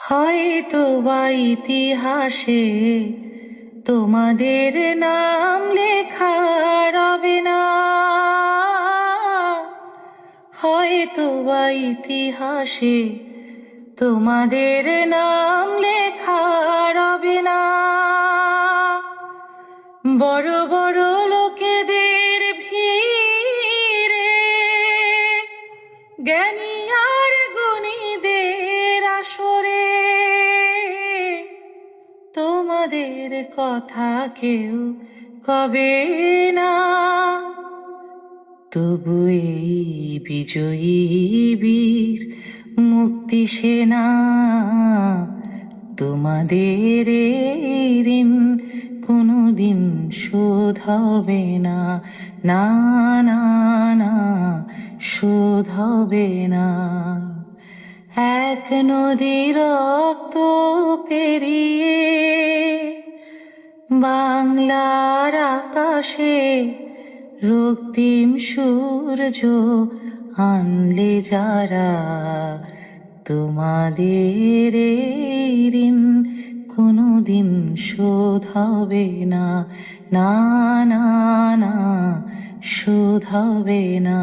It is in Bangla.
হয়তো বা ইতিহাসে তোমাদের নাম লেখা রবে না, হয়তো বা ইতিহাসে তোমাদের নাম লেখা রবে না। বড় বড় লোকেদের ভিড়ে জ্ঞানী আর গুণীদের আসরে তোমাদের কথা কেউ কবে না। তবু এই বিজয়ী বীর মুক্তি সেনা তোমাদের এই ঋণ কোনোদিন শোধ হবে না, না না না, শোধ হবে না। এক নদী রক্ত পেরিয়ে বাংলার আকাশে রক্তিম সূর্য আনলে যারা, তোমাদের এই ঋণ কোনোদিন শোধ হবে না, না না না, শোধ হবে না।